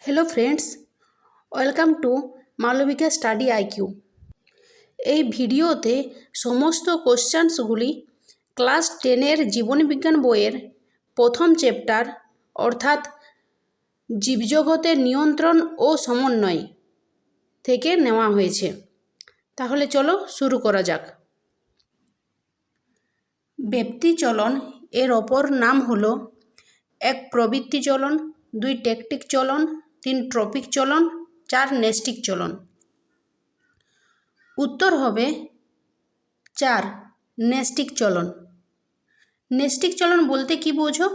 Hello friends, welcome to Malabika study IQ. এই ভিডিওতে সমস্ত কোশ্চেন্সগুলি ক্লাস 10-এর জীবনবিজ্ঞান বইয়ের প্রথম চ্যাপ্টার অর্থাৎ জীবজগতের নিয়ন্ত্রণ ও সমন্বয় থেকে নেওয়া হয়েছে। তাহলে চলো শুরু করা যাক। ব্যক্তি চলন এর অপর নাম হলো 1 প্রবৃত্তি চলন, 2 ট্যাকটিক চলন, 3 ট্রপিক চলন, 4 নেস্টিক চলন। উত্তর হবে 4 নেস্টিক চলন। নেস্টিক চলন বলতে কি বোঝো?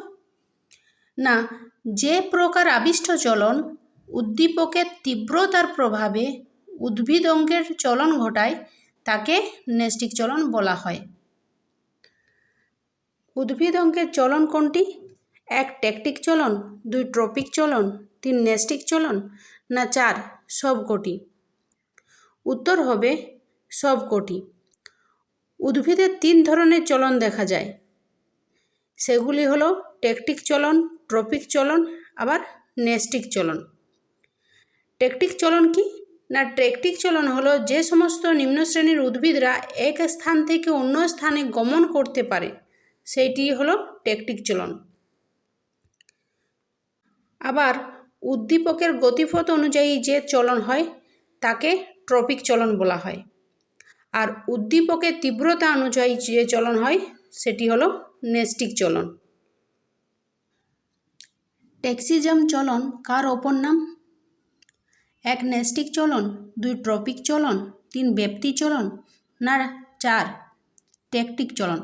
না, যে প্রকার আবিষ্ট চলন উদ্দীপকের তীব্রতার প্রভাবে উদ্ভিদ অঙ্গের চলন ঘটায় তাকে নেস্টিক চলন বলা হয়। উদ্ভিদ অঙ্গের চলন কোনটি? 1 ট্যাকটিক চলন, 2 ট্রপিক চলন, 3 নেস্টিক চলন, না 4 সবকটি? উত্তর হবে সবকটি। উদ্ভিদের 3 ধরনের চলন দেখা যায়, সেগুলি হলো ট্যাকটিক চলন, ট্রপিক চলন, আবার নেস্টিক চলন। ট্যাকটিক চলন কি? না, ট্যাকটিক চলন হলো যে সমস্ত নিম্ন শ্রেণীর উদ্ভিদরা এক স্থান থেকে অন্য স্থানে গমন করতে পারে, সেইটি হলো ট্যাকটিক চলন। আবার উদ্দীপকের গতিপথ অনুযায়ী যে চলন হয় তাকে ট্রপিক চলন বলা হয়। আর উদ্দীপকের তীব্রতা অনুযায়ী যে চলন হয় সেটি হলো নেস্টিক চলন। ট্যাক্সিজম চলন কার অপর নাম? 1 নেস্টিক চলন, 2 ট্রপিক চলন, 3 ব্যক্তি চলন, না 4 ট্যাকটিক চলন?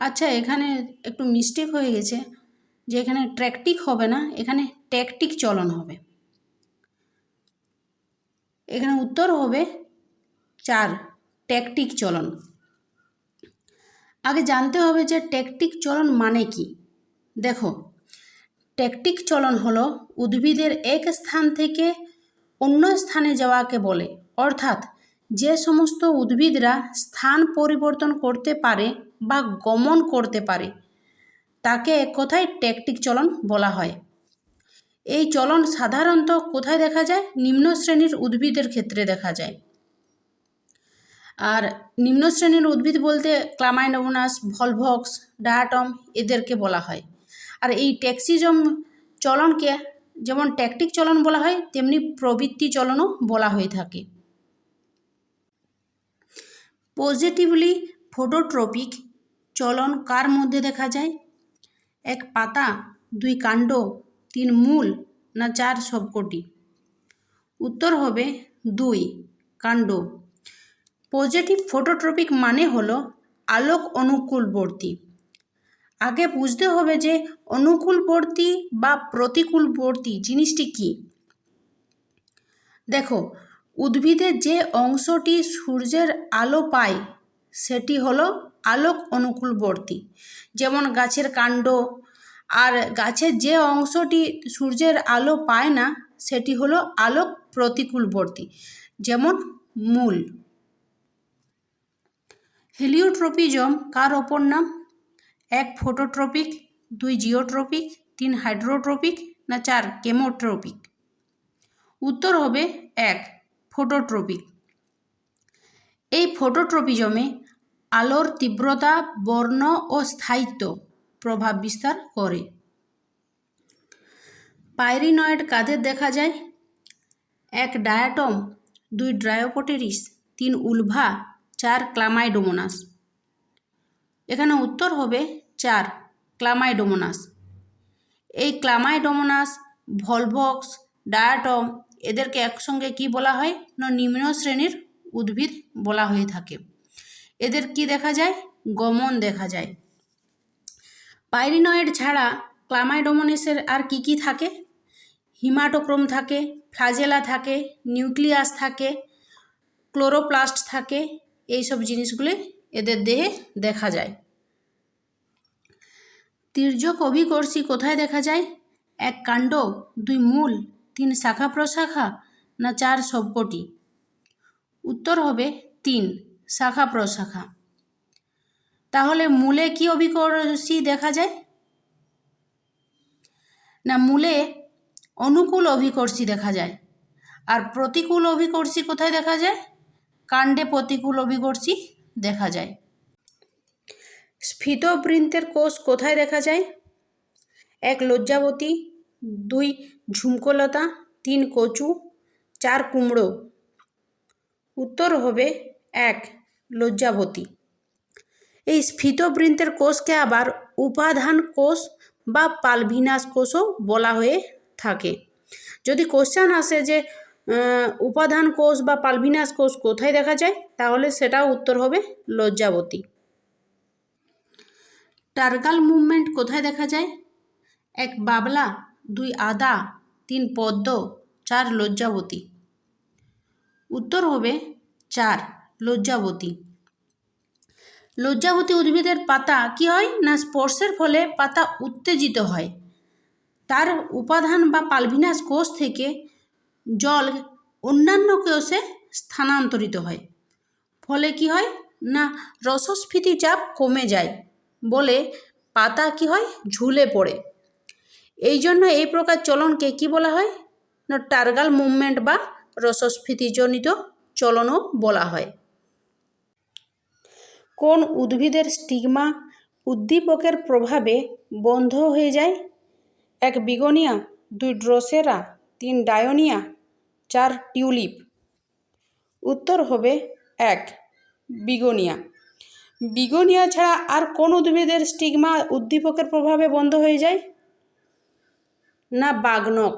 আচ্ছা, এখানে একটু মিস্টেক হয়ে গেছে, যে এখানে ট্র্যাকটিক হবে না, এখানে ট্যাকটিক চলন হবে। এখানে উত্তর হবে 4 ট্যাকটিক চলন। আগে জানতে হবে যে ট্যাকটিক চলন মানে কি। দেখো, ট্যাকটিক চলন হলো উদ্ভিদের এক স্থান থেকে অন্য স্থানে যাওয়াকে বলে, অর্থাৎ যে সমস্ত উদ্ভিদরা স্থান পরিবর্তন করতে পারে বা গমন করতে পারে তাকে এক কথায় ট্যাকটিক চলন বলা হয়। এই চলন সাধারণত কোথায় দেখা যায়? নিম্ন শ্রেণীর উদ্ভিদের ক্ষেত্রে দেখা যায়। আর নিম্ন শ্রেণীর উদ্ভিদ বলতে ক্লামাইডোমোনাস, ভলভক্স, ডায়াটম এদেরকে বলা হয়। আর এই ট্যাক্সিজম চলনকে যেমন ট্যাকটিক চলন বলা হয়, তেমনি প্রবৃত্তি চলনও বলা হয়ে থাকে। পজিটিভলি ফটোট্রপিক চলন কার মধ্যে দেখা যায়? 1 পাতা, 2 কাণ্ড, 3 মূল, না 4 সবকটি? উত্তর হবে 2 কাণ্ড। পজিটিভ ফটোট্রপিক মানে হলো আলোক অনুকূলবর্তী। আগে বুঝতে হবে যে অনুকূলবর্তী বা প্রতিকূলবর্তী জিনিসটি কি। দেখো, উদ্ভিদের যে অংশটি সূর্যের আলো পায় সেটি হলো আলোক অনুকূলবর্তী। যেমন গাছের কাণ্ড। আর গাছের যে অংশটি সূর্যের আলো পায় না সেটি হলো আলোক প্রতিকূলবর্তী, যেমন মূল। হেলিওট্রপিজম কার অপর নাম? 1 ফটোট্রপিক, 2 জিওট্রপিক, 3 হাইড্রোট্রপিক, না 4 কেমোট্রপিক? উত্তর হবে 1 ফটোট্রপিক। এই ফটোট্রপিজমে আলোর তীব্রতা, বর্ণ ও স্থায়িত্ব প্রভাব বিস্তার করে। পাইরিনয়েড কাদের দেখা যায়? 1 ডায়াটম, 2 ড্রায়োপটেরিস, 3 উলভা, 4 ক্লামাইডোমোনাস। এখানে উত্তর হবে 4 ক্লামাইডোমোনাস। এই ক্লামাইডোমোনাস, ভলভক্স, ডায়াটম এদেরকে একসঙ্গে কি বলা হয়? না, নিম্ন শ্রেণীর উদ্ভিদ বলা হয়ে থাকে। এদের কি দেখা যায়? গমন দেখা যায়। পাইরিনয়েড ছাড়া ক্লামাইডোমোনাসের আর কি কি থাকে? হিমাটোক্রোম থাকে, ফ্লাজেলা থাকে, নিউক্লিয়াস থাকে, ক্লোরোপ্লাস্ট থাকে। এইসব জিনিসগুলি এদের দেহে দেখা যায়। তির্যক অভিকর্ষী কোথায় দেখা যায়? 1 কাণ্ড, 2 মূল, 3 শাখা প্রশাখা, না 4 সবকটি? উত্তর হবে 3 শাখা প্রশাখা। তাহলে মূলে কি অভিকর্ষী দেখা যায়? না, মূলে অনুকূল অভিকর্ষী দেখা যায়। আর প্রতিকূল অভিকর্ষী কোথায় দেখা যায়? কাণ্ডে প্রতিকূল অভিকর্ষী দেখা যায়। স্ফীতবৃন্তের কোষ কোথায় দেখা যায়? 1 লজ্জাবতী, 2 ঝুমকোলতা, 3 কচু, 4 কুমড়ো। উত্তর হবে 1 লজ্জাবতী। এই স্ফীতবৃন্তের কোষকে আবার উপাধান কোষ বা পালভিনাস কোষও বলা হয়ে থাকে। যদি কোশ্চেন আসে যে উপাধান কোষ বা পালভিনাস কোষ কোথায় দেখা যায়, তাহলে সেটাও উত্তর হবে লজ্জাবতী। টার্গাল মুভমেন্ট কোথায় দেখা যায়? 1 বাবলা, 2 আদা, 3 পদ্ম, 4 লজ্জাবতী। উত্তর হবে 4 লজ্জাবতী। লজ্জাবতী উদ্ভিদের পাতা কি হয় না স্পর্শের ফলে পাতা উত্তেজিত হয়। তার উপাদান বা পালভিনাস কোষ থেকে জল অন্যান্য কোষে স্থানান্তরিত হয়। ফলে কি হয় না রসস্ফীতি চাপ কমে যায় বলে পাতা কি হয় ঝুলে পড়ে। এই জন্য এই প্রকার চলনকে কি বলা হয় না টার্গাল মুভমেন্ট বা রসস্ফীতিজনিত চলনও বলা হয়। কোন উদ্ভিদের স্টিগমা উদ্দীপকের প্রভাবে বন্ধ হয়ে যায়? 1 বিগোনিয়া, 2 ড্রোসেরা, 3 ডায়োনিয়া, 4 টিউলিপ। উত্তর হবে 1 বিগোনিয়া। বিগোনিয়া ছাড়া আর কোন উদ্ভিদের স্টিগমা উদ্দীপকের প্রভাবে বন্ধ হয়ে যায়? না বাগনক।